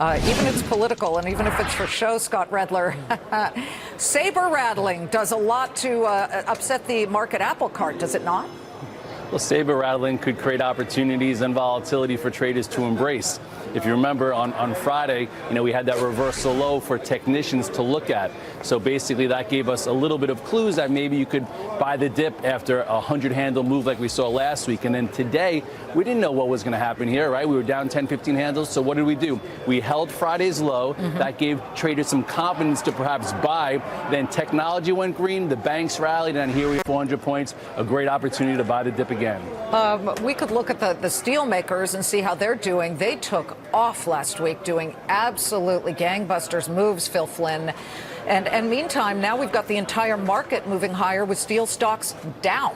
even if it's political and even if it's for show, Scott Redler. Saber rattling does a lot to upset the market apple cart, does it not? Well, saber rattling could create opportunities and volatility for traders to embrace. If you remember on Friday, we had that reversal low for technicians to look at. So basically that gave us a little bit of clues that maybe you could buy the dip after a 100-handle move like we saw last week. And then today, we didn't know what was going to happen here, right? We were down 10, 15 handles. So what did we do? We held Friday's low. That gave traders some confidence to perhaps buy. Then technology went green, the banks rallied, and here we have 400 points, a great opportunity to buy the dip again. We could look at the steel makers and see how they're doing. They took off last week, doing absolutely gangbusters moves, Phil Flynn. And meantime, now we've got the entire market moving higher with steel stocks down.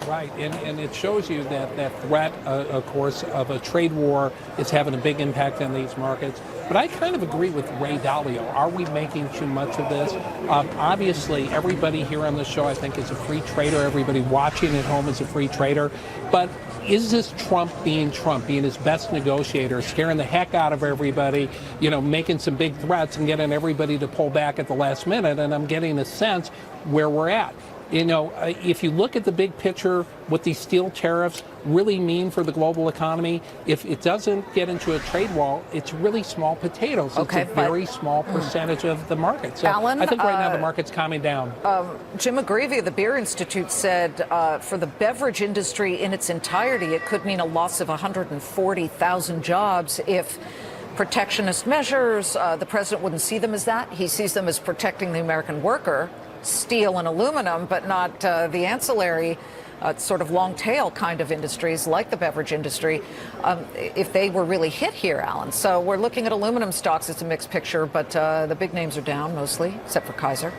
Right, and it shows you that threat, of course, of a trade war is having a big impact on these markets. But I kind of agree with Ray Dalio. Are we making too much of this? Obviously, everybody here on the show, I think, is a free trader. Everybody watching at home is a free trader. But is this Trump, being his best negotiator, scaring the heck out of everybody, making some big threats and getting everybody to pull back at the last minute? And I'm getting a sense where we're at. If you look at the big picture, what these steel tariffs really mean for the global economy, if it doesn't get into a trade war, it's really small potatoes. Okay, it's a very small percentage of the market. So Alan, I think right now the market's calming down. Jim McGreevey of the Beer Institute said for the beverage industry in its entirety, it could mean a loss of 140,000 jobs if protectionist measures, the president wouldn't see them as that. He sees them as protecting the American worker, steel and aluminum, but not the ancillary sort of long tail kind of industries like the beverage industry, if they were really hit here, Alan. So we're looking at aluminum stocks. It's a mixed picture, but the big names are down mostly, except for Kaiser.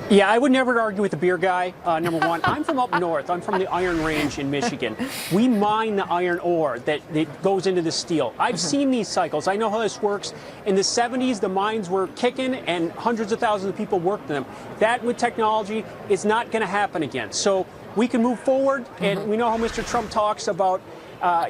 Yeah, I would never argue with the beer guy, number one. I'm from up north. I'm from the Iron Range in Michigan. We mine the iron ore that goes into the steel. I've seen these cycles. I know how this works. In the 70s, the mines were kicking and hundreds of thousands of people worked in them. That, with technology, is not going to happen again. So we can move forward, and we know how Mr. Trump talks about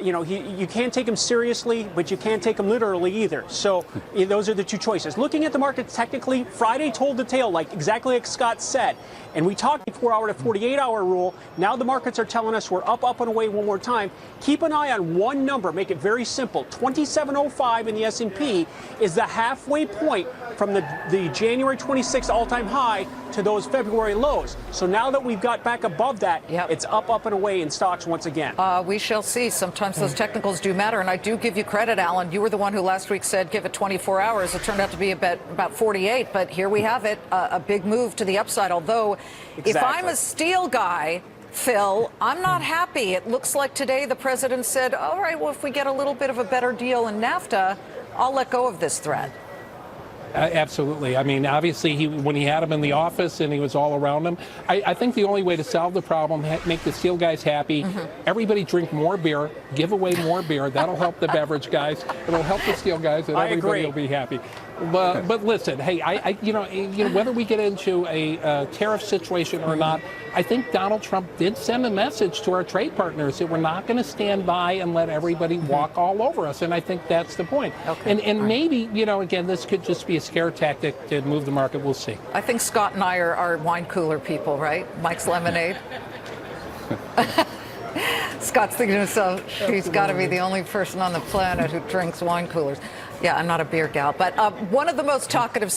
you can't take him seriously, but you can't take him literally either. So those are the two choices. Looking at the markets technically, Friday told the tale, exactly like Scott said. And we talked 4-hour to 48-hour rule. Now the markets are telling us we're up and away one more time. Keep an eye on one number. Make it very simple. 2705 in the S&P is the halfway point from the January 26th all-time high to those February lows. So now that we've got back above that, it's up and away in stocks once again. We shall see. Sometimes those technicals do matter, and I do give you credit, Alan. You were the one who last week said give it 24 hours. It turned out to be about 48, but here we have it, a big move to the upside. Although, if I'm a steel guy, Phil, I'm not happy. It looks like today the president said, all right, well, if we get a little bit of a better deal in NAFTA, I'll let go of this threat. Absolutely. I mean, obviously, when he had him in the office and he was all around him, I think the only way to solve the problem, make the steel guys happy, everybody drink more beer, give away more beer. That'll help the beverage guys. It'll help the steel guys, and everybody will be happy. But listen, hey, whether we get into a tariff situation or not, I think Donald Trump did send a message to our trade partners that we're not going to stand by and let everybody walk all over us. And I think that's the point. Okay. And maybe, again, this could just be a scare tactic to move the market. We'll see. I think Scott and I are wine cooler people, right? Mike's Lemonade. Scott's thinking to himself, he's got to be the only person on the planet who drinks wine coolers. Yeah, I'm not a beer gal, but one of the most talkative